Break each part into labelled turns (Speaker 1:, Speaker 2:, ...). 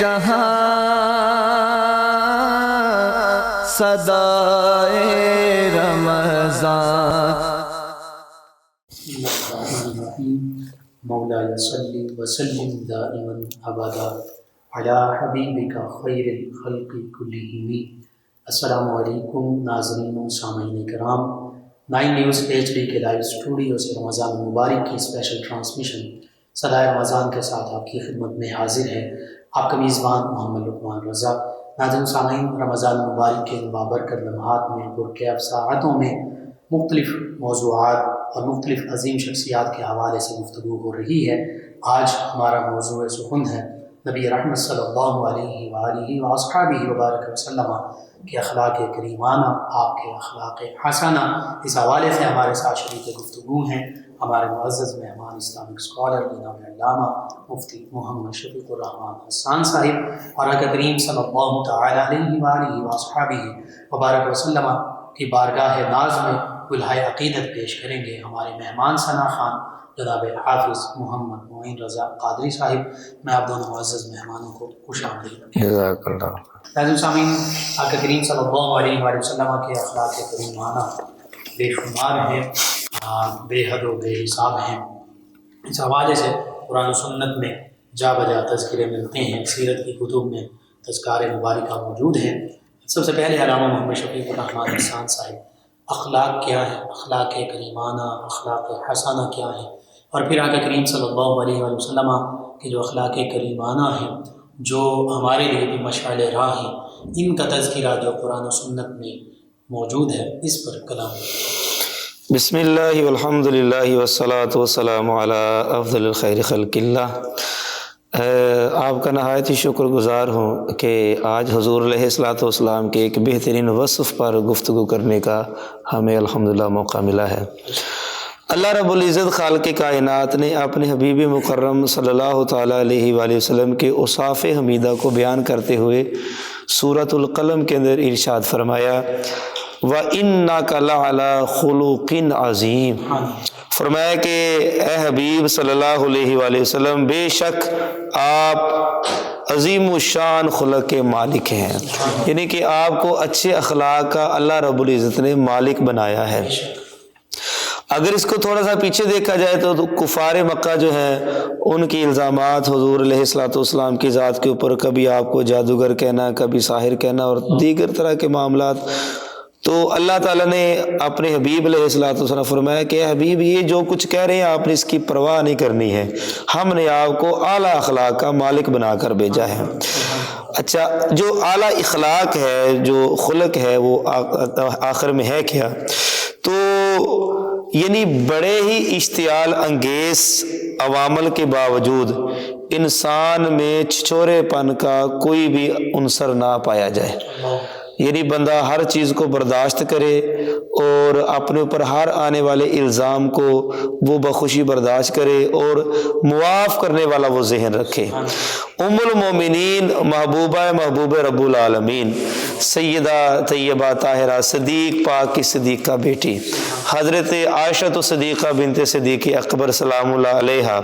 Speaker 1: جہاں صدائے رمضان۔
Speaker 2: مولاي صل وسلم دائما ابدا علی حبیبک خیر الخلق کلہم۔ السلام علیکم ناظرین و سامعین کرام، 9 نیوز HD کے لائیو اسٹوڈیو سے رمضان المبارک کی اسپیشل ٹرانسمیشن صدائے رمضان کے ساتھ آپ کی خدمت میں حاضر ہے آپ کا میزبان محمد لقمان رضا۔ ناظرین و سامعین، رمضان المبارک کے بابرکت لمحات میں پرکیف ساعتوں میں مختلف موضوعات اور مختلف عظیم شخصیات کے حوالے سے گفتگو ہو رہی ہے۔ آج ہمارا موضوع سخن ہے نبی رحمت صلی اللہ علیہ وآلہ وآصحابہ وبارک وسلم کے اخلاق کریمانہ، آپ کے اخلاق حسنہ۔ اس حوالے سے ہمارے ساتھ شریک گفتگو ہیں ہمارے معزز مہمان اسلامک اسکالر جناب علامہ مفتی محمد شفیق الرحمان حسان صاحب، اور آقا کریم صلی اللہ تعالی علیہ وآلہ وآصحابہ وبارک وسلم کی بارگاہ ناز میں گلہائے عقیدت پیش کریں گے ہمارے مہمان ثنا خان جناب حافظ محمد معین رضا قادری صاحب۔ میں آپ دونوں معزز مہمانوں کو خوش آمدید۔
Speaker 3: جزاک اللہ۔
Speaker 2: ناظرین سامعین، آقا کریم صلی اللہ علیہ وآلہ وسلم کے اخلاق کریمانہ بے شمار ہیں، بے حد و بے حساب ہیں۔ اس حوالے سے قرآن و سنت میں جا بجا تذکرے ملتے ہیں، سیرت کی کتب میں تذکار مبارکہ موجود ہیں۔ سب سے پہلے علامہ محمد شفیق الرحمان حسان صاحب، اخلاق کیا ہے؟ اخلاق کریمانہ، اخلاق حسنہ کیا ہے؟ اور پھر آقا کریم صلی اللہ علیہ وآلہ وسلم کے جو اخلاق کریمانہ ہیں، جو ہمارے لیے بھی مشعل راہ ہیں، ان کا تذکرہ جو قرآن و سنت میں موجود ہے، اس پر کلام۔
Speaker 3: بسم اللہ والحمد للہ والصلاة والسلام علی افضل الخیر خلق اللہ۔ آپ کا نہایت ہی شکر گزار ہوں کہ آج حضور علیہ الصلاۃ والسلام کے ایک بہترین وصف پر گفتگو کرنے کا ہمیں الحمدللہ موقع ملا ہے۔ اللہ رب العزت خالق کائنات نے اپنے حبیب مکرم صلی اللہ تعالیٰ علیہ وآلہ وسلم کے اوصاف حمیدہ کو بیان کرتے ہوئے سورۃ القلم کے اندر ارشاد فرمایا وَإِنَّكَ لَعَلَىٰ خُلُقٍ عَظِيمٍ۔ فرمایا کہ اے حبیب صلی اللہ علیہ وآلہ وسلم، بے شک آپ عظیم الشان خلق کے مالک ہیں، یعنی کہ آپ کو اچھے اخلاق کا اللہ رب العزت نے مالک بنایا ہے۔ اگر اس کو تھوڑا سا پیچھے دیکھا جائے تو کفار مکہ جو ہیں، ان کی الزامات حضور علیہ الصلوۃ والسلام کی ذات کے اوپر، کبھی آپ کو جادوگر کہنا، کبھی ساحر کہنا اور دیگر طرح کے معاملات، تو اللہ تعالیٰ نے اپنے حبیب علیہ الصلوۃ والسلام فرمایا کہ اے حبیب، یہ جو کچھ کہہ رہے ہیں آپ نے اس کی پرواہ نہیں کرنی ہے، ہم نے آپ کو اعلیٰ اخلاق کا مالک بنا کر بھیجا ہے۔ اچھا، جو اعلیٰ اخلاق ہے، جو خلق ہے، وہ آخر میں ہے کیا؟ تو یعنی بڑے ہی اشتعال انگیز عوامل کے باوجود انسان میں چھچورے پن کا کوئی بھی عنصر نہ پایا جائے، یعنی بندہ ہر چیز کو برداشت کرے اور اپنے اوپر ہر آنے والے الزام کو وہ بخوشی برداشت کرے اور معاف کرنے والا وہ ذہن رکھے۔ ام المومنین، محبوب رب العالمین، سیدہ طیبہ طاہرہ صدیق پاک کی صدیقہ بیٹی حضرت عائشہ صدیقہ بنت صدیق اکبر سلام اللہ علیہ،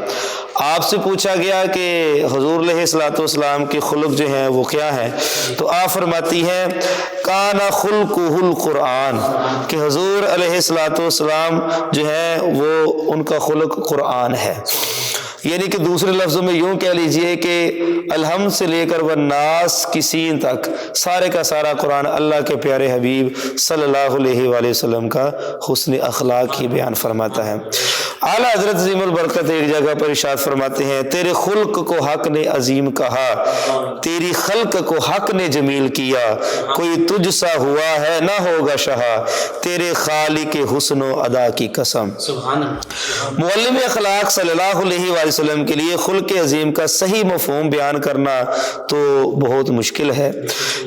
Speaker 3: آپ سے پوچھا گیا کہ حضور علیہ الصلوۃ والسلام کے خلق جو ہیں وہ کیا ہیں، تو آپ فرماتی ہیں کان خلقہ القرآن، کہ حضور علیہ الصلوۃ والسلام جو ہیں وہ ان کا خلق قرآن ہے۔ یعنی کہ دوسرے لفظوں میں یوں کہہ لیجئے کہ الحمد سے لے کر والناس کی سین تک سارے کا سارا قرآن اللہ کے پیارے حبیب صلی اللہ علیہ وآلہ وسلم کا حسن اخلاق ہی بیان فرماتا ہے۔ اعلیٰ حضرت عظیم البرکت ایک جگہ پر ارشاد فرماتے ہیں تیرے خلق کو حق نے عظیم کہا، تیری خلق کو حق نے جمیل کیا، کوئی تجھ سا ہوا ہے نہ ہوگا شہا، تیرے خالق حسن و ادا کی قسم۔ معلم اخلاق صلی اللہ علیہ وآلہ وسلم کے لیے خلق عظیم کا صحیح مفہوم بیان کرنا تو بہت مشکل ہے،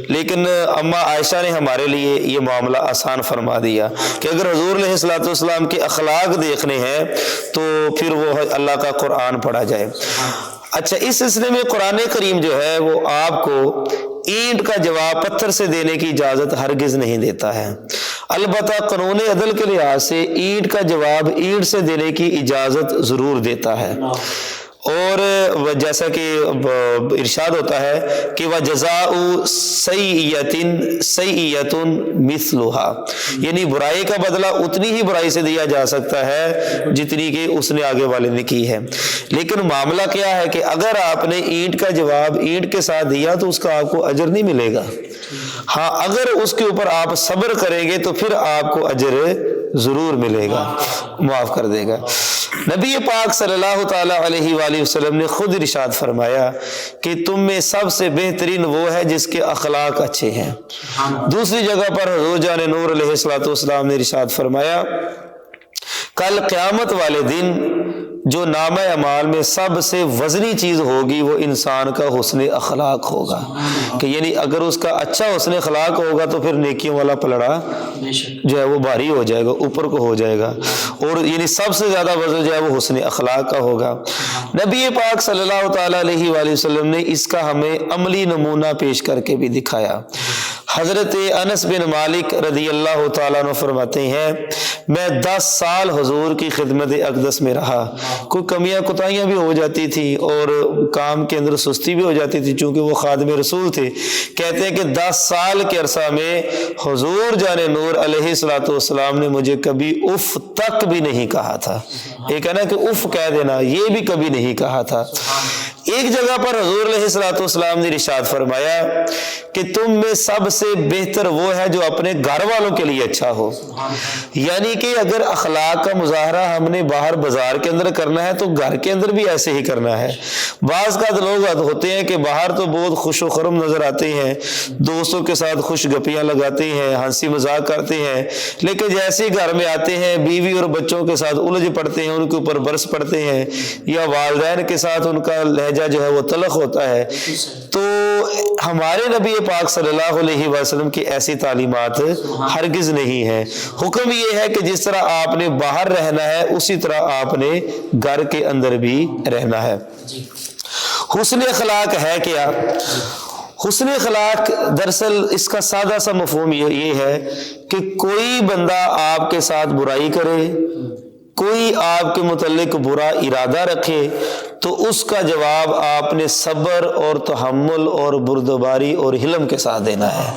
Speaker 3: لیکن اما عائشہ نے ہمارے لیے یہ معاملہ آسان فرما دیا کہ اگر حضور علیہ الصلوۃ والسلام کے اخلاق دیکھنے ہیں تو پھر وہ اللہ کا قرآن پڑھا جائے۔ اچھا، اس سلسلے میں قرآن کریم جو ہے وہ آپ کو اینٹ کا جواب پتھر سے دینے کی اجازت ہرگز نہیں دیتا ہے، البتہ قانون عدل کے لحاظ سے اینٹ کا جواب اینٹ سے دینے کی اجازت ضرور دیتا ہے۔ اور جیسا کہ ارشاد ہوتا ہے کہ وَجَزَاءُ سَيِّئَةٍ سَيِّئَةٌ مِثْلُهَا، یعنی برائی کا بدلہ اتنی ہی برائی سے دیا جا سکتا ہے جتنی کہ اس نے آگے والے نے کی ہے۔ لیکن معاملہ کیا ہے کہ اگر آپ نے اینٹ کا جواب اینٹ کے ساتھ دیا تو اس کا آپ کو اجر نہیں ملے گا، ہاں اگر اس کے اوپر آپ صبر کریں گے تو پھر آپ کو اجر ضرور ملے گا، معاف کر دے گا۔ نبی پاک صلی اللہ تعالی علیہ وآلہ وسلم نے خود ارشاد فرمایا کہ تم میں سب سے بہترین وہ ہے جس کے اخلاق اچھے ہیں۔ دوسری جگہ پر حضور جان نور علیہ الصلوۃ والسلام نے ارشاد فرمایا کل قیامت والے دن جو نامہ اعمال میں سب سے وزنی چیز ہوگی وہ انسان کا حسن اخلاق ہوگا، کہ یعنی اگر اس کا اچھا حسن اخلاق ہوگا تو پھر نیکیوں والا پلڑا جو ہے وہ بھاری ہو جائے گا، اوپر کو ہو جائے گا، اور یعنی سب سے زیادہ وزن جو ہے وہ حسن اخلاق کا ہوگا۔ نبی پاک صلی اللہ تعالیٰ علیہ وآلہ وسلم نے اس کا ہمیں عملی نمونہ پیش کر کے بھی دکھایا۔ حضرت انس بن مالک رضی اللہ تعالیٰ عنہ فرماتے ہیں میں 10 سال حضور کی خدمت اقدس میں رہا، کوئی کمیاں کوتاہیاں بھی ہو جاتی تھی اور کام کے اندر سستی بھی ہو جاتی تھی چونکہ وہ خادم رسول تھے۔ کہتے ہیں کہ 10 سال کے عرصہ میں حضور جان نور علیہ الصلوۃ والسلام نے مجھے کبھی اف تک بھی نہیں کہا تھا، ایک ہے نا کہ اف کہہ دینا، یہ بھی کبھی نہیں کہا تھا۔ ایک جگہ پر حضور علیہ الصلوۃ والسلام نے ارشاد فرمایا کہ تم میں سب سے بہتر وہ ہے جو اپنے گھر والوں کے لیے اچھا ہو، یعنی کہ اگر اخلاق کا مظاہرہ ہم نے باہر بازار کے اندر کرنا ہے تو گھر کے اندر بھی ایسے ہی کرنا ہے۔ بعض کا لوگ ہوتے ہیں کہ باہر تو بہت خوش و خرم نظر آتے ہیں، دوستوں کے ساتھ خوش گپیاں لگاتے ہیں، ہنسی مذاق کرتے ہیں، لیکن جیسے گھر میں آتے ہیں بیوی اور بچوں کے ساتھ الجھ پڑتے ہیں، ان کے اوپر برس پڑتے ہیں، یا والدین کے ساتھ ان کا لہجہ جو ہے وہ تلخ ہوتا ہے۔ تو ہمارے نبی پاک صلی اللہ علیہ وسلم کی ایسی تعلیمات ہرگز نہیں ہے۔ حکم یہ ہے کہ جس طرح آپ نے باہر رہنا ہے اسی طرح آپ نے گھر کے اندر بھی رہنا ہے۔ حسن اخلاق ہے کیا؟ حسن اخلاق دراصل اس کا سادہ سا مفہوم یہ ہے کہ کوئی بندہ آپ کے ساتھ برائی کرے، کوئی آپ کے متعلق برا ارادہ رکھے تو اس کا جواب آپ نے صبر اور تحمل اور بردباری اور حلم کے ساتھ دینا ہے۔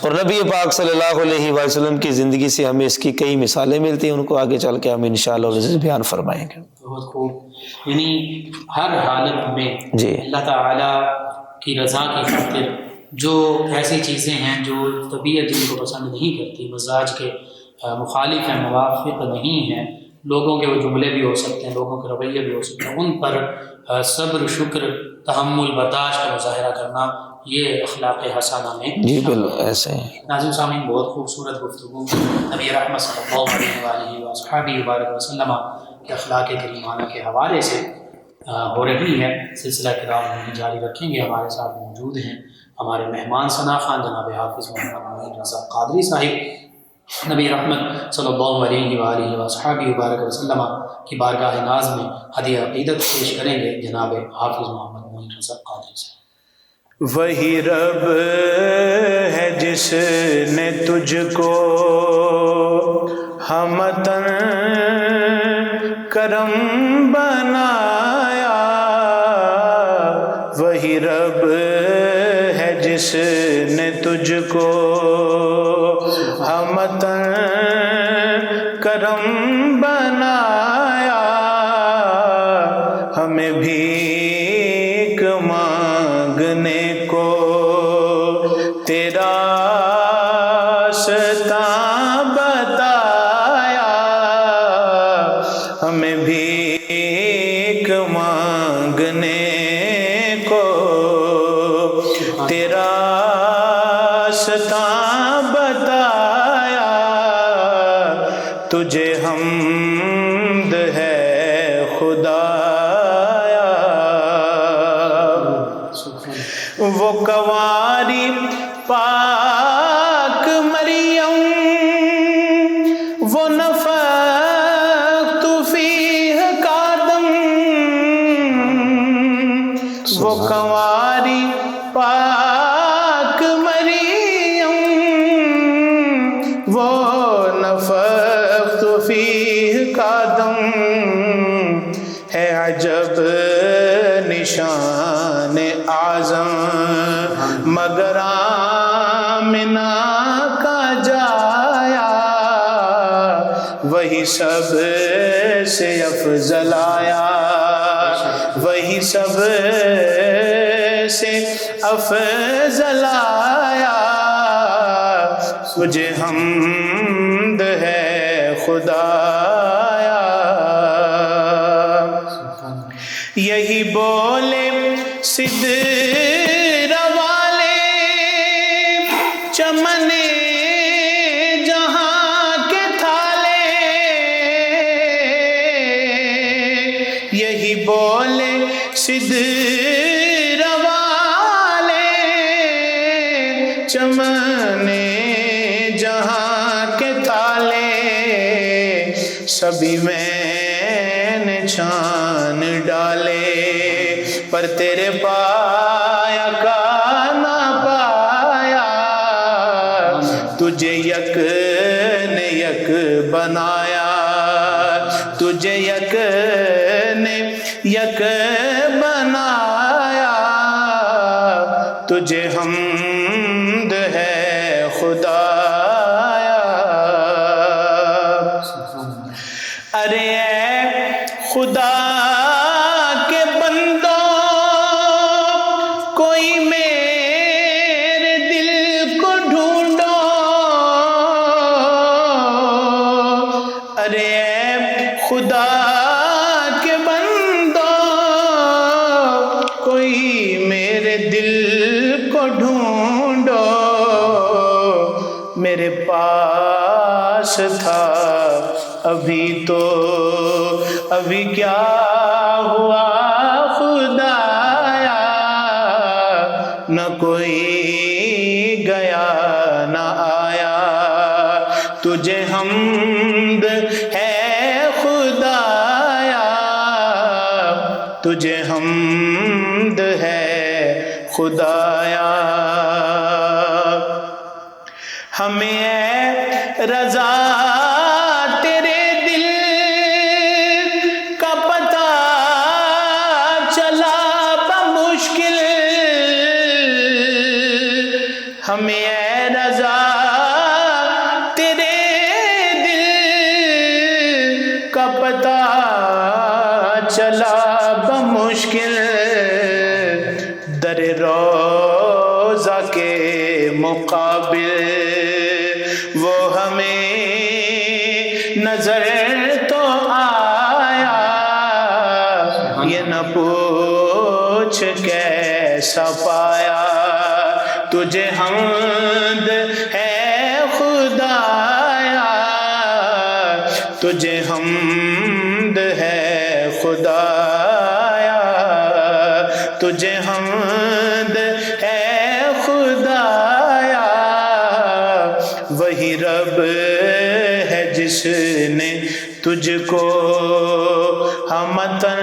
Speaker 3: اور نبی پاک صلی اللہ علیہ وسلم کی زندگی سے ہمیں اس کی کئی مثالیں ملتی ہیں، ان کو آگے چل کے ہم انشاءاللہ بیان فرمائیں گے۔
Speaker 2: بہت خوب، یعنی ہر حالت میں
Speaker 3: جی
Speaker 2: اللہ تعالیٰ کی رضا کی خاطر جو ایسی چیزیں ہیں جو طبیعت جن کو پسند نہیں کرتی، مزاج کے مخالف ہیں، موافق نہیں ہیں، لوگوں کے وہ جملے بھی ہو سکتے ہیں، لوگوں کے رویے بھی ہو سکتے ہیں، ان پر صبر، شکر، تحمل، برداشت کا مظاہرہ کرنا، یہ اخلاق حسنہ میں
Speaker 3: جی بالکل ایسے ہیں۔
Speaker 2: ناظرین سامعین، بہت خوبصورت گفتگو نبی رحمت صلی اللہ علیہ وآلہ وصحبہ وبارک وسلم کے اخلاق کریمانہ کے حوالے سے ہو رہی ہے۔ سلسلہ کرام میں جاری رکھیں گے۔ ہمارے ساتھ موجود ہیں ہمارے مہمان ثنا خان جناب حافظ محمد معین رضا قادری صاحب۔ نبی رحمت صلی اللہ علیہ وآلہ وصحبہ وبارک وسلم کی بارگاہ ناز میں ہدیہ عقیدت پیش کریں گے جناب حافظ محمد معین رضا قادری صاحب۔
Speaker 1: وہی رب ہے جس نے تجھ کو ہمتن کرم بنایا، وہی رب ہے جس نے تجھ کو ہمتن کرم بنایا، ہمیں بھیک مانگنے کو تیرا راستہ بتایا، ہمیں بھیک مانگنے کو تیرا راستہ بتایا، تجھے حمد ہے خدایا۔ وہ کنواری پاک مریم، وہ نفخت فیہ کادم، وہ کنواری پاک مریم، وہ نفخت فیہ کادم، ہے عجب نشان اعظم مگر آمنہ کا جایا، وہی سب سے افضل آیا، وہی سب سے افضل آیا، تجھے حمد ہے خدایا۔ یہی بولے سدر والے چمن جہاں کے تھالے، یہی بولے سدر والے چمن جہاں کے تھالے، سبھی میں نے چھان ڈالے، پر تیرے پایا کا نہ پایا، تجھے یک نے یک بنایا، تجھے یک نے یک بنایا، تجھے حمد ہے خدایا۔ ارے اے خدا کے بندوں، کوئی میرے دل کو ڈھونڈو، ارے اے خدا کے بندوں، کوئی میرے دل کو ڈھونڈو، میرے پاس تھا ابھی تو ابھی کیا ہوا خدایا، نہ کوئی گیا نہ آیا، تجھے حمد ہے خدایا، تجھے حمد ہے خدایا۔ ہمیں اے رضا تیرے دل کا پتہ چلا بمشکل، ہمیں اے رضا تیرے دل کا پتہ چلا بمشکل، در روضہ کے مقابل وہ ہمیں نظر تو آیا، یہ نہ پوچھ کیسا پایا، تجھے حمد ہے خدایا، تجھے حمد ہے خدایا، تجھے حمد ہے خدایا۔ وہی رب ہے جس نے تجھ کو ہمتن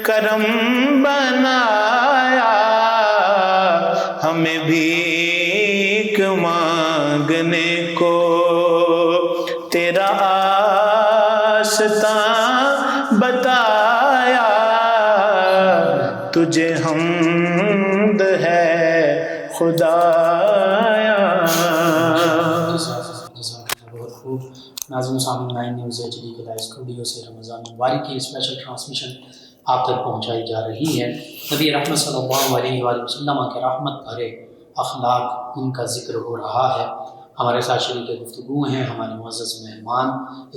Speaker 1: کرم بنایا، ہمیں بھیک مانگنے کو تیرا آستاں بتایا، تجھے حمد ہے خدایا۔
Speaker 2: بہت خوب ناظرین سامعین، 9 نیوز ایچ ڈی کے لائیو اسٹوڈیو سے رمضان مبارک کی اسپیشل ٹرانسمیشن آپ تک پہنچائی جا رہی ہے۔ نبی رحمت صلی اللہ علیہ وآلہ وسلم کے رحمت بھرے اخلاق ان کا ذکر ہو رہا ہے۔ ہمارے ساتھ شریک گفتگو ہیں ہمارے معزز مہمان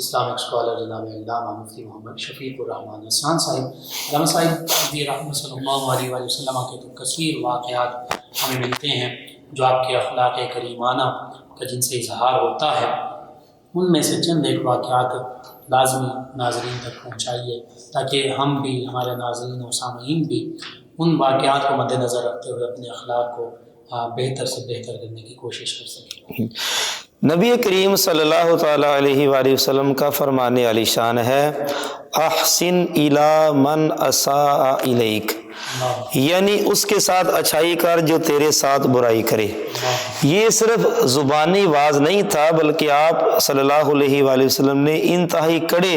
Speaker 2: اسلامک اسکالر جناب علامہ مفتی محمد شفیق الرحمان حسان صاحب۔ علامہ صاحب، نبی رحمت صلی اللہ علیہ وآلہ وسلم کے تو کثیر واقعات ہمیں ملتے ہیں جو آپ کے اخلاق کریمانہ کا جن سے اظہار ہوتا ہے، ان میں سے چند ایک واقعات لازمی ناظرین تک پہنچائیے تاکہ ہم بھی، ہمارے ناظرین و سامعین بھی ان واقعات کو مد نظر رکھتے ہوئے اپنے اخلاق کو بہتر سے بہتر کرنے کی کوشش کر سکیں۔
Speaker 3: نبی کریم صلی اللہ تعالیٰ علیہ وآلہ وسلم کا فرمان علی شان ہے، احسن الی من اساء الیک، یعنی اس کے ساتھ اچھائی کر جو تیرے ساتھ برائی کرے۔ یہ صرف زبانی واز نہیں تھا، بلکہ آپ صلی اللہ علیہ وآلہ وسلم نے انتہائی کڑے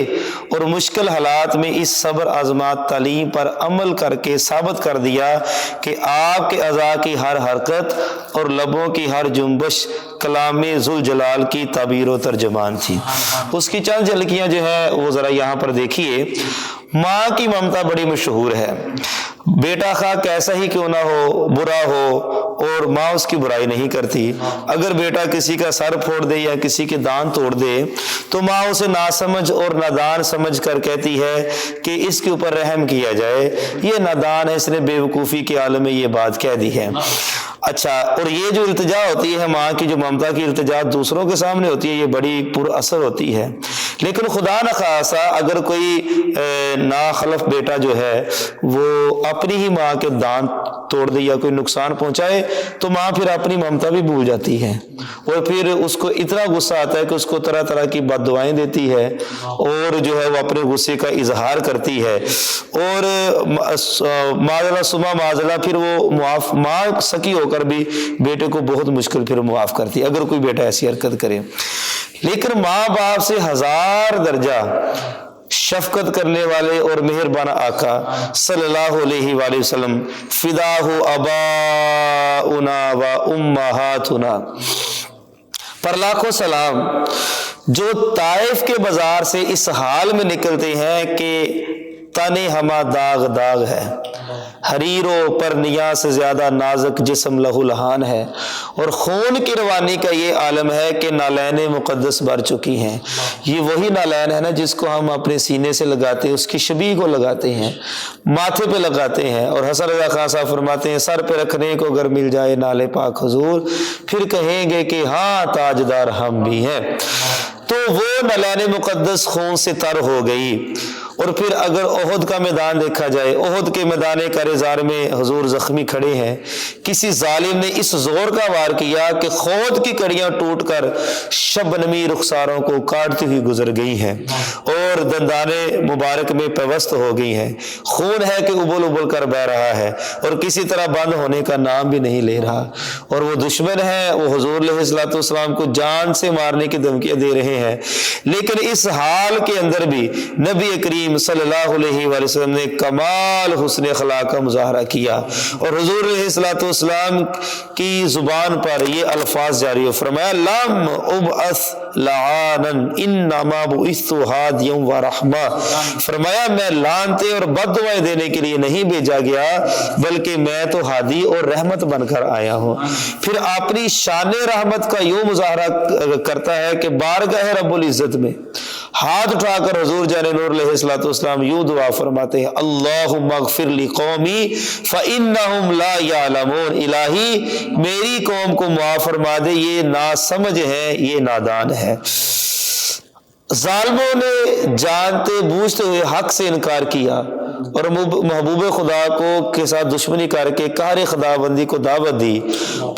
Speaker 3: اور مشکل حالات میں اس صبر آزمات تعلیم پر عمل کر کے ثابت کر دیا کہ آپ کے اعضاء کی ہر حرکت اور لبوں کی ہر جنبش کلام ذوالجلال کی تعبیر و ترجمان تھی۔ اس کی چند جھلکیاں جو ہے وہ ذرا یہاں پر دیکھیے۔ ماں کی ممتا بڑی مشہور ہے، بیٹا خواہ کیسا ہی کیوں نہ ہو، برا ہو، اور ماں اس کی برائی نہیں کرتی۔ اگر بیٹا کسی کا سر پھوڑ دے یا کسی کے دانت توڑ دے تو ماں اسے ناسمجھ اور نادان سمجھ کر کہتی ہے کہ اس کے اوپر رحم کیا جائے، یہ نادان ہے، اس نے بے وقوفی کے عالم میں یہ بات کہہ دی ہے۔ اچھا، اور یہ جو التجا ہوتی ہے ماں کی، جو ممتا کی التجا دوسروں کے سامنے ہوتی ہے، یہ بڑی پر اثر ہوتی ہے۔ لیکن خدا نخواستہ اگر کوئی ناخلف بیٹا جو ہے وہ اپنی ہی ماں کے دانت توڑ دے یا کوئی نقصان پہنچائے تو ماں پھر اپنی ممتا بھی بھول جاتی ہے، اور پھر اس کو اتنا غصہ آتا ہے کہ اس کو طرح طرح کی بد دعائیں دیتی ہے، اور جو ہے وہ اپنے غصے کا اظہار کرتی ہے، اور معذلہ سما معذلہ پھر وہ ماں سکی ہو کر بھی بیٹے کو بہت مشکل پھر معاف کرتی ہے اگر کوئی بیٹا ایسی حرکت کرے۔ لیکن ماں باپ سے 1000 درجہ شفقت کرنے والے اور مہربان آقا صلی اللہ علیہ وآلہ وسلم، فداہ آباؤنا و امہاتنا پر لاکھوں سلام، جو طائف کے بازار سے اس حال میں نکلتے ہیں کہ تن ہما داغ داغ ہے، حریروں پر نیا سے زیادہ نازک جسم لہو لہان ہے، اور خون کی روانی کا یہ عالم ہے کہ نالین مقدس بھر چکی ہیں۔ یہ وہی نالین ہے نا جس کو ہم اپنے سینے سے لگاتے ہیں، اس کی شبیہ کو لگاتے ہیں، ماتھے پہ لگاتے ہیں، اور حسن رضا خان صاحب فرماتے ہیں سر پہ رکھنے کو اگر مل جائے نالے پاک حضور پھر کہیں گے کہ ہاں تاجدار ہم بھی ہیں۔ تو وہ نالین مقدس خون سے تر ہو گئی۔ اور پھر اگر احد کا میدان دیکھا جائے، احد کے میدان کارزار میں حضور زخمی کھڑے ہیں، کسی ظالم نے اس زور کا وار کیا کہ خود کی کڑیاں ٹوٹ کر شبنمی رخساروں کو کاٹتی ہوئی گزر گئی ہیں اور دندان مبارک میں پیوست ہو گئی ہیں، خون ہے کہ ابل ابل کر بہ رہا ہے اور کسی طرح بند ہونے کا نام بھی نہیں لے رہا، اور وہ دشمن ہے، وہ حضور علیہ الصلوۃ والسلام کو جان سے مارنے کی دھمکیاں دے رہے ہیں۔ لیکن اس حال کے اندر بھی نبی کریم صلی اللہ علیہ وآلہ وسلم نے کمال حسن اخلاق کا مظاہرہ کیا، اور حضور علیہ الصلوۃ والسلام کی زبان پر یہ الفاظ جاری ہو فرمایا لم ابعث لعانا انما بعثت ہادیا ورحمہ، فرمایا میں لعنتیں اور بد دعائیں دینے کے لیے نہیں بھیجا گیا بلکہ میں تو ہادی اور رحمت بن کر آیا ہوں۔ پھر اپنی شان رحمت کا یوں مظاہرہ کرتا ہے کہ بارگاہ رب العزت میں ہاتھ اٹھا کر حضور جان نور علیہ الصلوۃ والسلام یوں دعا فرماتے ہیں اللہم اغفر لقومی فانہم لا یعلمون، الہی میری قوم کو معاف فرما دے، یہ ناسمجھ ہیں، یہ نادان ہے۔ ظالموں نے جانتے بوجھتے ہوئے حق سے انکار کیا اور محبوب خدا کو کے ساتھ دشمنی کر کے قہر خدا بندی کو دعوت دی۔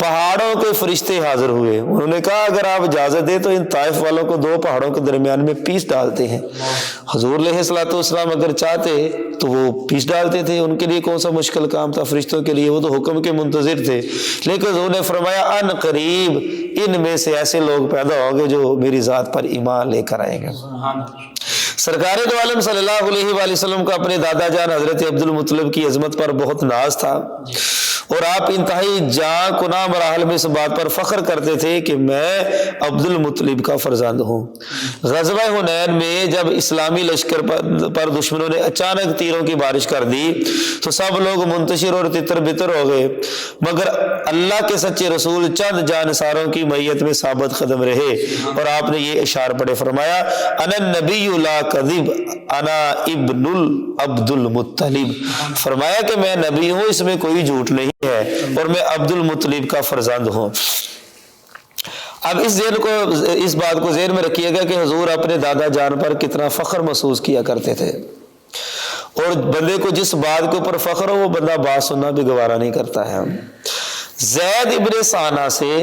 Speaker 3: پہاڑوں کے فرشتے حاضر ہوئے، انہوں نے کہا اگر آپ اجازت دیں تو ان طائف والوں کو 2 پہاڑوں کے درمیان میں پیس ڈالتے ہیں۔ حضور علیہ الصلوۃ والسلام اگر چاہتے تو وہ پیس ڈالتے تھے، ان کے لیے کون سا مشکل کام تھا، فرشتوں کے لیے وہ تو حکم کے منتظر تھے۔ لیکن حضور نے فرمایا ان قریب ان میں سے ایسے لوگ پیدا ہوں گے جو میری ذات پر ایمان لے کر آئیں گے۔ سرکار دو عالم صلی اللہ علیہ وآلہ وسلم کو اپنے دادا جان حضرت عبد المطلب کی عظمت پر بہت ناز تھا، اور آپ انتہائی جاں کناں مراحل میں اس بات پر فخر کرتے تھے کہ میں عبد المطلب کا فرزند ہوں۔ غزوہ حنین میں جب اسلامی لشکر پر دشمنوں نے اچانک تیروں کی بارش کر دی تو سب لوگ منتشر اور تتر بتر ہو گئے، مگر اللہ کے سچے رسول چند جانثاروں کی معیت میں ثابت قدم رہے، اور آپ نے یہ اشار پڑے فرمایا انا النبی لا کذب انا ابن عبد المطلب، فرمایا کہ میں نبی ہوں، اس میں کوئی جھوٹ نہیں ہے، اور میں عبد المطلب کا فرزند ہوں۔ اب اس بات کو ذہن میں رکھیے گا کہ حضور اپنے دادا جان پر کتنا فخر محسوس کیا کرتے تھے، اور بندے کو جس بات کے اوپر فخر ہو وہ بندہ بات سننا بھی گوارا نہیں کرتا ہے۔ زید ابن ثانہ سے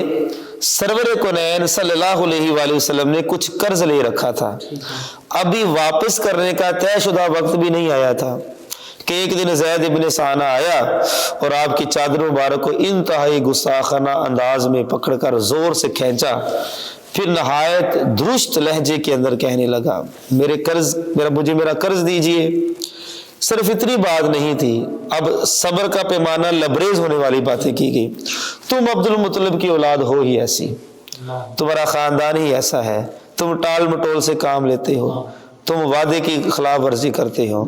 Speaker 3: سرور کونین صلی اللہ علیہ وآلہ وسلم نے کچھ قرض لے رکھا تھا، ابھی واپس کرنے کا طے شدہ وقت بھی نہیں آیا تھا، کہ ایک دن زید ابن ثانہ آیا اور آپ کی چادر مبارک کو انتہائی گستاخانہ انداز میں پکڑ کر زور سے کھینچا، پھر نہایت درست لہجے کے اندر کہنے لگا، مجھے میرا قرض دیجئے۔ صرف اتنی بات نہیں تھی، اب صبر کا پیمانہ لبریز ہونے والی باتیں کی گئی۔ تم عبد المطلب کی اولاد ہو ہی ایسی، تمہارا خاندان ہی ایسا ہے، تم ٹال مٹول سے کام لیتے ہو، تم وعدے کی خلاف ورزی کرتے ہو۔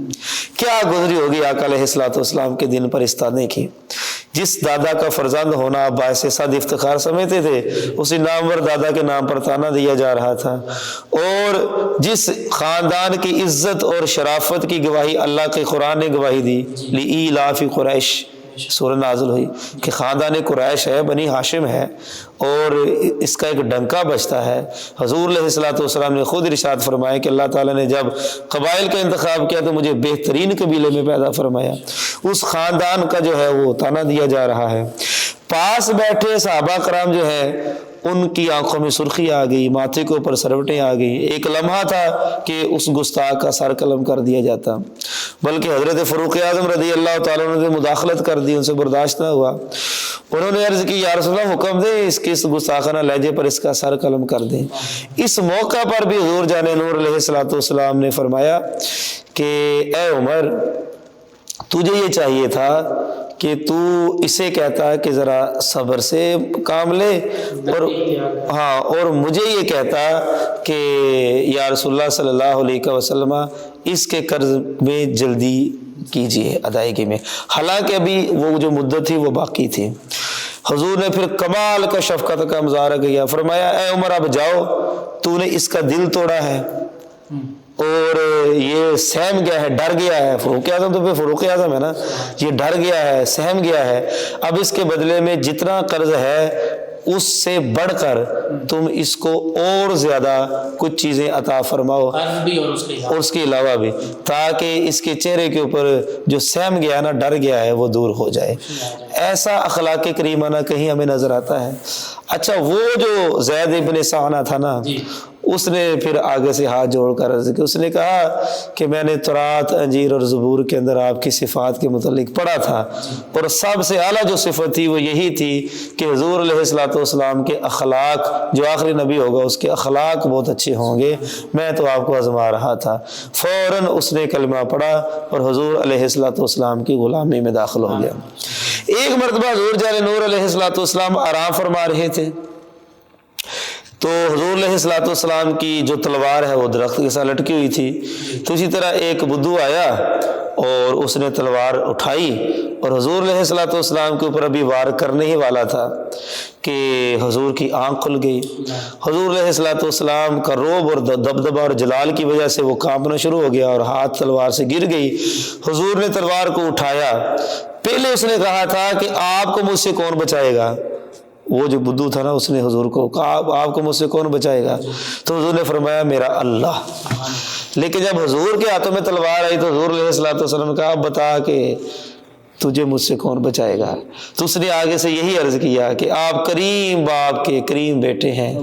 Speaker 3: کیا گزری ہوگی آقا علیہ الصلوۃ والسلام کے دن پر اس طعنے کی؟ جس دادا کا فرزند ہونا باعث صد افتخار سمجھتے تھے، اسی نامور دادا کے نام پر طعنہ دیا جا رہا تھا، اور جس خاندان کی عزت اور شرافت کی گواہی اللہ کے قرآن نے گواہی دی، لإیلاف قریش سورہ نازل ہوئی کہ خاندان قریش ہے، بنی ہاشم ہے، اور اس کا ایک ڈنکا بجتا ہے۔ حضور علیہ الصلوۃ والسلام نے خود ارشاد فرمایا کہ اللہ تعالیٰ نے جب قبائل کا انتخاب کیا تو مجھے بہترین قبیلے میں پیدا فرمایا۔ اس خاندان کا جو ہے وہ طعنہ دیا جا رہا ہے۔ پاس بیٹھے صحابہ کرام جو ہے ان کی آنکھوں میں سرخی آ گئی، ماتھے کے اوپر سروٹیں آ گئی۔ ایک لمحہ تھا کہ اس گستاخ کا سر قلم کر دیا جاتا، بلکہ حضرت فاروق اعظم رضی اللہ تعالیٰ عنہ نے مداخلت کر دی، ان سے برداشت نہ ہوا۔ انہوں نے عرض کی، یا رسول اللہ حکم دیں اس کے اس گستاخانہ لہجے پر اس کا سر قلم کر دیں۔ اس موقع پر بھی حضور جان نور علیہ الصلوۃ والسلام نے فرمایا کہ اے عمر، تجھے یہ چاہیے تھا کہ تو اسے کہتا کہ ذرا صبر سے کام لے، اور مجھے یہ کہتا کہ یا رسول اللہ صلی اللہ علیہ وسلم اس کے قرض میں جلدی کیجیے ادائیگی میں، حالانکہ ابھی وہ جو مدت تھی وہ باقی تھی۔ حضور نے پھر کمال کا شفقت کا مظاہرہ کیا، فرمایا اے عمر اب جاؤ، تو نے اس کا دل توڑا ہے اور یہ سہم گیا ہے، ڈر گیا ہے۔ فاروق اعظم تو پھر فاروق اعظم ہے نا، یہ ڈر گیا ہے، سہم گیا ہے، اب اس کے بدلے میں جتنا قرض ہے اس سے بڑھ کر تم اس کو اور زیادہ کچھ چیزیں عطا فرماؤ، اور اس کے علاوہ بھی، تاکہ اس کے چہرے کے اوپر جو سہم گیا نا، ڈر گیا ہے، وہ دور ہو جائے۔ ایسا اخلاق کریمانہ کہیں ہمیں نظر آتا ہے۔ اچھا، وہ جو زید ابن ثانہ تھا نا، اس نے پھر آگے سے ہاتھ جوڑ کر عرض کی، اس نے کہا کہ میں نے تورات، انجیل اور زبور کے اندر آپ کی صفات کے متعلق پڑھا تھا، اور سب سے اعلیٰ جو صفت تھی وہ یہی تھی کہ حضور علیہ الصلوۃ والسلام کے اخلاق، جو آخری نبی ہوگا اس کے اخلاق بہت اچھے ہوں گے، میں تو آپ کو آزما رہا تھا۔ فوراً اس نے کلمہ پڑھا اور حضور علیہ الصلوۃ والسلام کی غلامی میں داخل ہو گیا۔ ایک مرتبہ حضور جان نور علیہ الصلوۃ والسلام آرام فرما رہے تھے، تو حضور علیہ الصلوۃ والسلام کی جو تلوار ہے وہ درخت کے ساتھ لٹکی ہوئی تھی، تو اسی طرح ایک بدو آیا اور اس نے تلوار اٹھائی اور حضور علیہ الصلوۃ والسلام کے اوپر ابھی وار کرنے ہی والا تھا کہ حضور کی آنکھ کھل گئی۔ حضور علیہ الصلوۃ والسلام کا روب اور دبدبہ اور جلال کی وجہ سے وہ کانپنا شروع ہو گیا اور ہاتھ تلوار سے گر گئی۔ حضور نے تلوار کو اٹھایا، پہلے اس نے کہا تھا کہ آپ کو مجھ سے کون بچائے گا؟ وہ جو بدو تھا نا، اس نے حضور کو کہا آپ کو مجھ سے کون بچائے گا؟ تو حضور نے فرمایا میرا اللہ۔ لیکن جب حضور کے ہاتھوں میں تلوار آئی تو حضور علیہ الصلوۃ والسلام نے کہا بتا کہ تجھے مجھ سے کون بچائے گا؟ تو اس نے آگے سے یہی عرض کیا کہ آپ کریم باپ کے کریم بیٹے ہیں،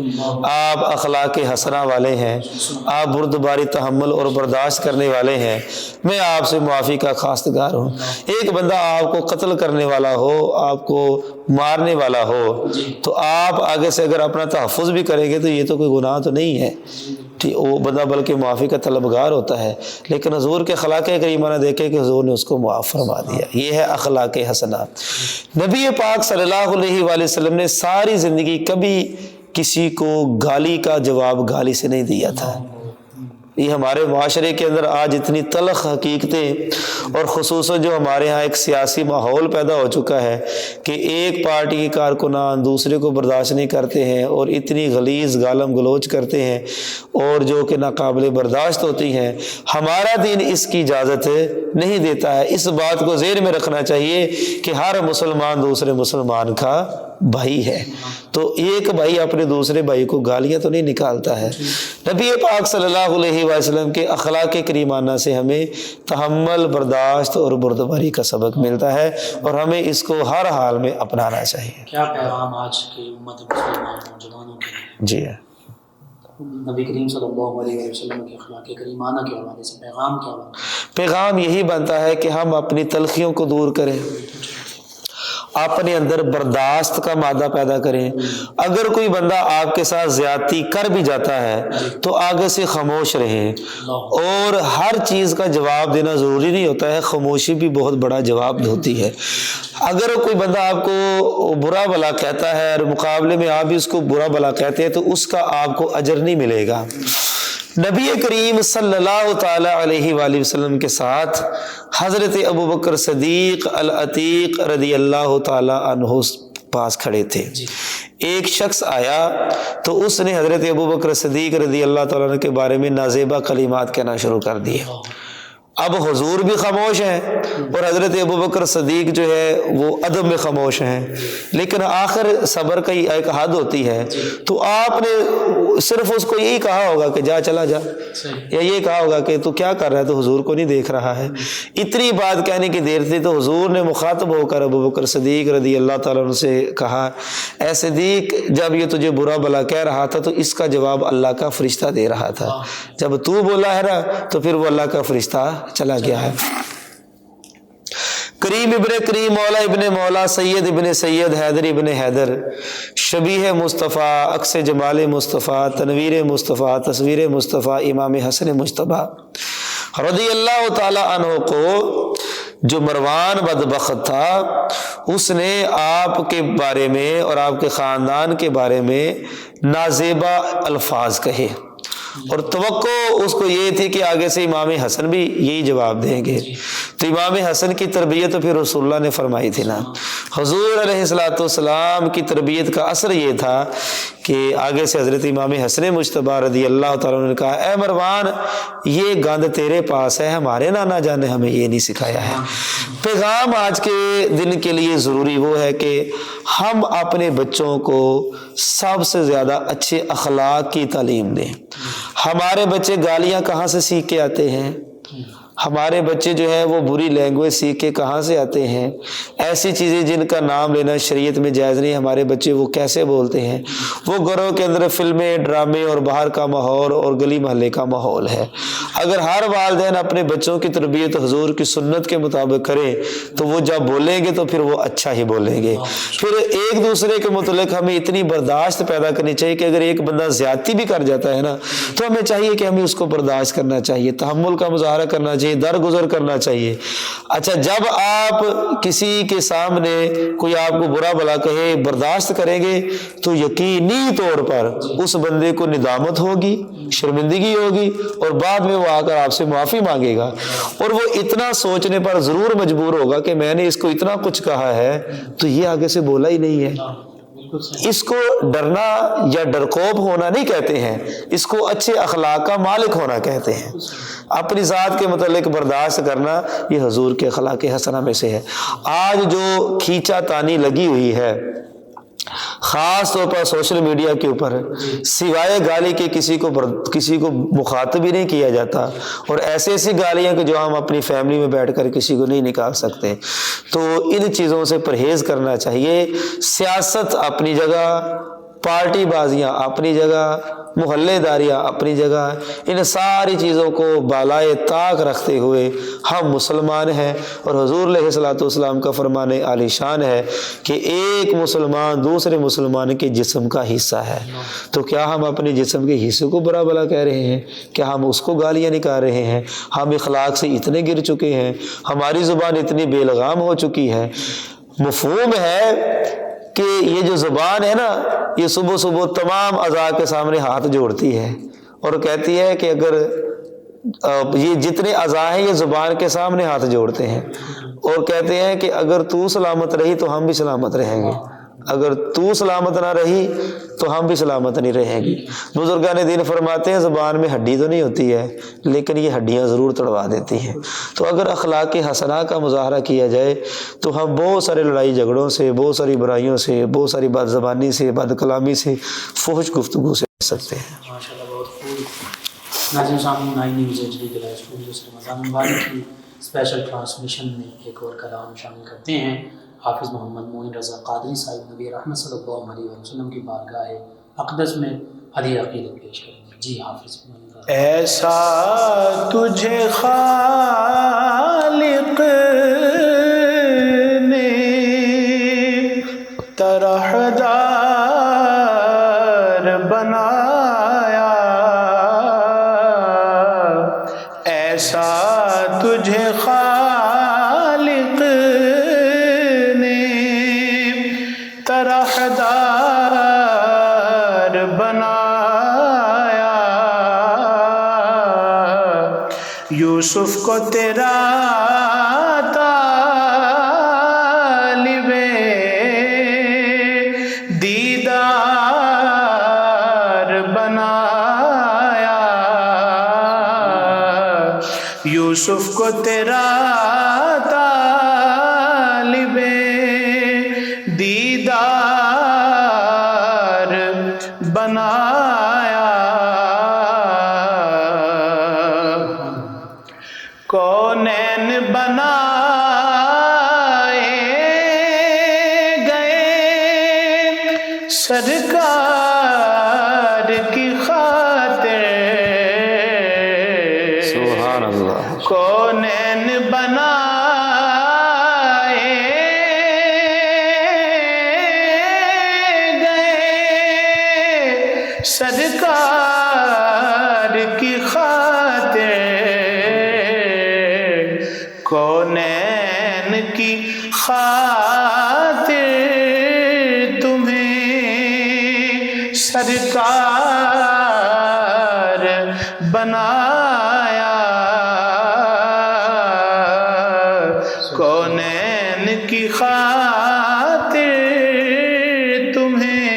Speaker 3: آپ اخلاق حسنہ والے ہیں، آپ بردباری تحمل اور برداشت کرنے والے ہیں، میں آپ سے معافی کا خواستگار ہوں۔ ایک بندہ آپ کو قتل کرنے والا ہو، آپ کو مارنے والا ہو، تو آپ آگے سے اگر اپنا تحفظ بھی کریں گے تو یہ تو کوئی گناہ تو نہیں ہے، وہ بندہ بلکہ معافی کا طلبگار ہوتا ہے۔ لیکن حضور کے اخلاق کریمہ نے دیکھے کہ حضور نے اس کو معاف فرما دیا۔ یہ ہے اخلاق حسنہ۔ نبی پاک صلی اللہ علیہ وآلہ وسلم نے ساری زندگی کبھی کسی کو گالی کا جواب گالی سے نہیں دیا تھا۔ یہ ہمارے معاشرے کے اندر آج اتنی تلخ حقیقتیں، اور خصوصاً جو ہمارے ہاں ایک سیاسی ماحول پیدا ہو چکا ہے کہ ایک پارٹی کے کارکنان دوسرے کو برداشت نہیں کرتے ہیں اور اتنی غلیظ گالم گلوچ کرتے ہیں اور جو کہ ناقابل برداشت ہوتی ہیں۔ ہمارا دین اس کی اجازت نہیں دیتا ہے۔ اس بات کو ذہن میں رکھنا چاہیے کہ ہر مسلمان دوسرے مسلمان کا بھائی ہے، تو ایک بھائی اپنے دوسرے بھائی کو گالیاں تو نہیں نکالتا ہے۔ نبی پاک صلی اللہ علیہ وسلم کے اخلاق کریمانہ سے ہمیں تحمل، برداشت اور بردباری کا سبق ملتا ہے، اور ہمیں اس کو ہر حال میں اپنانا چاہیے۔
Speaker 2: کیا پیغام آج کی امت مسلمان نوجوانوں کے لیے؟
Speaker 3: جی
Speaker 2: نبی کریم صلی اللہ علیہ وسلم کے اخلاق کریمانہ کے حوالے سے پیغام کیا بنتا ہے؟
Speaker 3: پیغام یہی بنتا ہے کہ ہم اپنی تلخیوں کو دور کریں، اپنے اندر برداشت کا مادہ پیدا کریں۔ اگر کوئی بندہ آپ کے ساتھ زیادتی کر بھی جاتا ہے تو آگے سے خاموش رہیں، اور ہر چیز کا جواب دینا ضروری نہیں ہوتا ہے، خاموشی بھی بہت بڑا جواب ہوتی ہے۔ اگر کوئی بندہ آپ کو برا بھلا کہتا ہے اور مقابلے میں آپ بھی اس کو برا بھلا کہتے ہیں تو اس کا آپ کو اجر نہیں ملے گا۔ نبی کریم صلی اللہ تعالی علیہ وآلہ وسلم کے ساتھ حضرت ابوبکر صدیق العتیق رضی اللہ تعالی عنہ پاس کھڑے تھے۔ ایک شخص آیا تو اس نے حضرت ابوبکر صدیق رضی اللہ تعالیٰ عنہ کے بارے میں نازیبہ کلمات کہنا شروع کر دیے۔ اب حضور بھی خاموش ہیں اور حضرت ابوبکر صدیق جو ہے وہ ادب میں خاموش ہیں، لیکن آخر صبر کا ایک حد ہوتی ہے، تو آپ نے صرف اس کو یہی کہا ہوگا کہ جا چلا جا، یا یہ کہا ہوگا کہ تو کیا کر رہا ہے، تو حضور کو نہیں دیکھ رہا ہے۔ اتنی بات کہنے کی دیر تھی تو حضور نے مخاطب ہو کر ابوبکر صدیق رضی اللہ تعالیٰ عنہ سے کہا، اے صدیق، جب یہ تجھے برا بھلا کہہ رہا تھا تو اس کا جواب اللہ کا فرشتہ دے رہا تھا، جب تو بولا ہے نا تو پھر وہ اللہ کا فرشتہ چلا گیا ہے۔ کریم ابن کریم، مولا ابن مولا، سید ابن سید، حیدر ابن حیدر، شبیہ مصطفیٰ، عکس جمال مصطفیٰ، تنویر مصطفیٰ، تصویر مصطفیٰ، امام حسن مجتبیٰ رضی اللہ تعالی عنہ کو جو مروان بدبخت تھا، اس نے آپ کے بارے میں اور آپ کے خاندان کے بارے میں نازیبہ الفاظ کہے، اور توقع اس کو یہ تھی کہ آگے سے امام حسن بھی یہی جواب دیں گے۔ تو امام حسن کی تربیت تو پھر رسول اللہ نے فرمائی تھی نا۔ حضور علیہ الصلوۃ والسلام کی تربیت کا اثر یہ تھا کہ آگے سے حضرت امام حسن مجتبیٰ رضی اللہ تعالیٰ عنہ نے کہا، اے مروان، یہ گند تیرے پاس ہے، ہمارے نانا جان نے ہمیں یہ نہیں سکھایا ہے۔ پیغام آج کے دن کے لیے ضروری وہ ہے کہ ہم اپنے بچوں کو سب سے زیادہ اچھے اخلاق کی تعلیم دیں۔ ہمارے بچے گالیاں کہاں سے سیکھ کے آتے ہیں؟ ہمارے بچے جو ہے وہ بری لینگویج سیکھ کے کہاں سے آتے ہیں؟ ایسی چیزیں جن کا نام لینا شریعت میں جائز نہیں، ہمارے بچے وہ کیسے بولتے ہیں؟ وہ گھروں کے اندر فلمیں، ڈرامے اور باہر کا ماحول اور گلی محلے کا ماحول ہے۔ اگر ہر والدین اپنے بچوں کی تربیت حضور کی سنت کے مطابق کریں تو وہ جب بولیں گے تو پھر وہ اچھا ہی بولیں گے۔ پھر ایک دوسرے کے متعلق ہمیں اتنی برداشت پیدا کرنی چاہیے کہ اگر ایک بندہ زیادتی بھی کر جاتا ہے نا تو ہمیں چاہیے کہ ہمیں اس کو برداشت کرنا چاہیے، تحمل کا مظاہرہ کرنا چاہیے، درگزر کرنا چاہیے۔ اچھا، جب آپ کسی کے سامنے کوئی آپ کو برا بھلا کہے، برداشت کریں گے تو یقینی طور پر اس بندے کو ندامت ہوگی، شرمندگی ہوگی، اور بعد میں وہ آ کر آپ سے معافی مانگے گا، اور وہ اتنا سوچنے پر ضرور مجبور ہوگا کہ میں نے اس کو اتنا کچھ کہا ہے تو یہ آگے سے بولا ہی نہیں ہے۔ اس کو ڈرنا یا ڈرکوب ہونا نہیں کہتے ہیں، اس کو اچھے اخلاق کا مالک ہونا کہتے ہیں۔ اپنی ذات کے متعلق برداشت کرنا یہ حضور کے اخلاق حسنہ میں سے ہے۔ آج جو کھینچا تانی لگی ہوئی ہے خاص طور پر سوشل میڈیا کے اوپر، سوائے گالی کے کسی کو مخاطب ہی نہیں کیا جاتا، اور ایسی گالیاں کہ جو ہم اپنی فیملی میں بیٹھ کر کسی کو نہیں نکال سکتے، تو ان چیزوں سے پرہیز کرنا چاہیے۔ سیاست اپنی جگہ، پارٹی بازیاں اپنی جگہ، محلے داریاں اپنی جگہ، ان ساری چیزوں کو بالائے طاق رکھتے ہوئے ہم مسلمان ہیں، اور حضور علیہ الصلوۃ والسلام کا فرمان عالی شان ہے کہ ایک مسلمان دوسرے مسلمان کے جسم کا حصہ ہے۔ تو کیا ہم اپنے جسم کے حصے کو برا بھلا کہہ رہے ہیں؟ کیا ہم اس کو گالیاں نکال رہے ہیں؟ ہم اخلاق سے اتنے گر چکے ہیں، ہماری زبان اتنی بے لگام ہو چکی ہے۔ مفہوم ہے کہ یہ جو زبان ہے نا، یہ صبح صبح تمام اعضاء کے سامنے ہاتھ جوڑتی ہے اور کہتی ہے کہ اگر یہ جتنے اعضاء ہیں یہ زبان کے سامنے ہاتھ جوڑتے ہیں اور کہتے ہیں کہ اگر تو سلامت رہی تو ہم بھی سلامت رہیں گے، اگر تو سلامت نہ رہی تو ہم بھی سلامت نہیں رہیں گے۔ بزرگان دین فرماتے ہیں زبان میں ہڈی تو نہیں ہوتی ہے لیکن یہ ہڈیاں ضرور توڑوا دیتی ہیں۔ تو اگر اخلاق حسنہ کا مظاہرہ کیا جائے تو ہم بہت سارے لڑائی جھگڑوں سے، بہت ساری برائیوں سے، بہت ساری بد زبانی سے، بد کلامی سے، فحش گفتگو سے بچ سکتے ہیں۔
Speaker 2: ماشاءاللہ، بہت خوب۔ ناظرین سامعین، 9 نیوز ایچ ڈی کے لائیو اسٹوڈیو سے رمضان مبارک کی اسپیشل ٹرانسمیشن میں ایک اور کلام شامل کرتے ہیں۔ حافظ محمد معین رضا قادری صاحب نبی رحمت صلی اللہ علیہ وسلم کی بارگاہ اقدس میں ہدیہ عقیدت پیش کریں گے۔ جی حافظ
Speaker 1: ایسا تجھے خالق نے طرح دار بنایا، ایسا تجھے خالق نے طرح دار بنایا، یوسف کو تیرا طالب دیدار بنایا، یوسف کو تیرا طالب دیدار بنایا، کونین بنائے گئے سرکار کی خاطر،
Speaker 3: سبحان اللہ،
Speaker 1: کونین بنائے گئے سرکار کی خاطر، کونین کی خاطر تمہیں سرکار بنایا، کونین کی خاطر تمہیں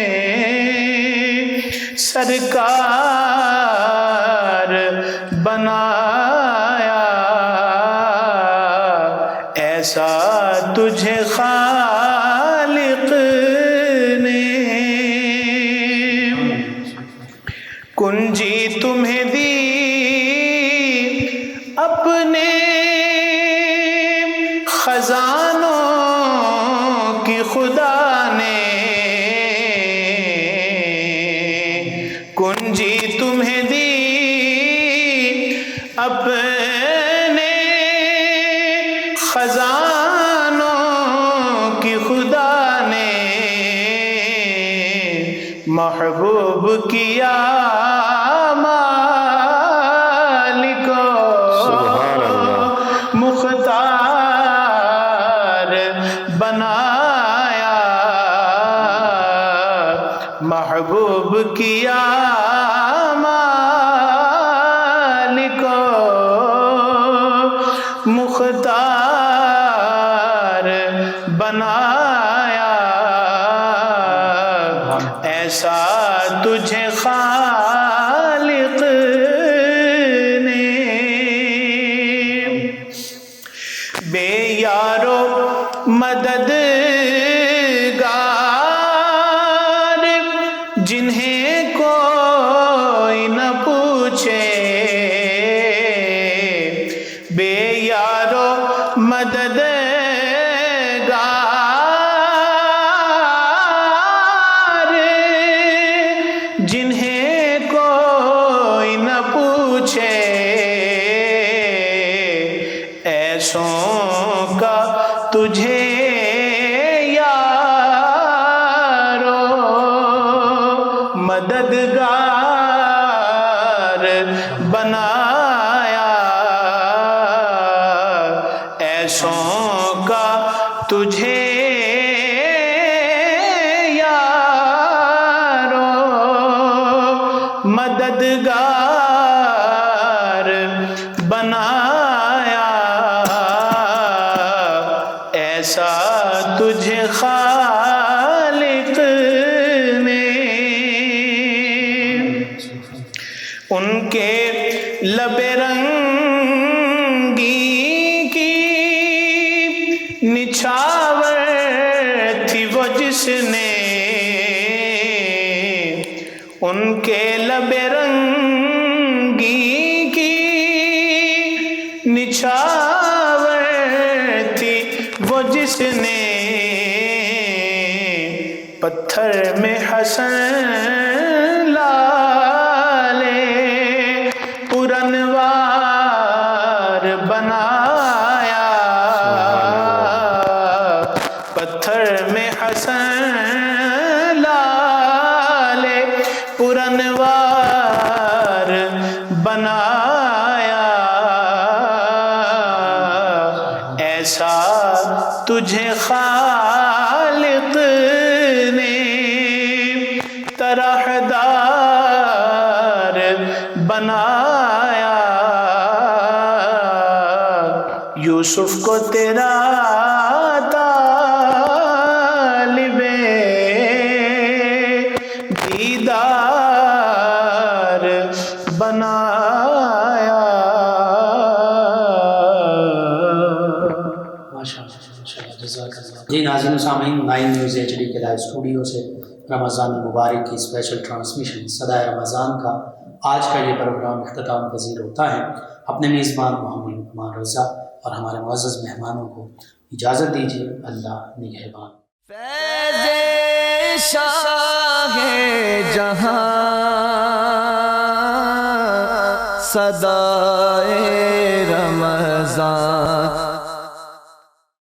Speaker 1: سرکار بنایا، ایسا تجھے خالق نے کنجی تمہیں دی اپنے خزانوں کی خدا نے، کنجی تمہیں دی اپنے خزانوں کی خدا نے، محبوب کیا مالک مختار بنایا، محبوب کیا مالک مختار بنایا، ایسا تجھے خالق نے بے یارو مددگار جنہیں کوئی نہ پوچھے، بے یارو مددگار جنہیں کوئی نہ پوچھے، ایسوں کا تجھے یارو مددگار بنایا، ایسوں کا تجھے یارو مددگار بنایا، ایسا تجھے خالق نے ان کے لب رنگی کی نچھاور تھی وہ جس نے، ان کے لب رنگی کی نچھاور تھی وہ جس نے، پتھر میں حسن لالے تجھے خالق نے طرح دار بنایا، یوسف کو تیرا طالب دیدار بنایا۔
Speaker 2: ماشاءاللہ، جزاک اللہ۔ جی ناظرین و سامعین، 9 نیوز HD کے لائیو اسٹوڈیو سے رمضان المبارک کی اسپیشل ٹرانسمیشن صدائے رمضان کا آج کا یہ پروگرام اختتام پذیر ہوتا ہے۔ اپنے میزبان محمد لقمان رضا اور ہمارے معزز مہمانوں کو اجازت دیجیے۔ اللہ نگہبان۔
Speaker 4: فیض شاہ جہاں صدائے رمضان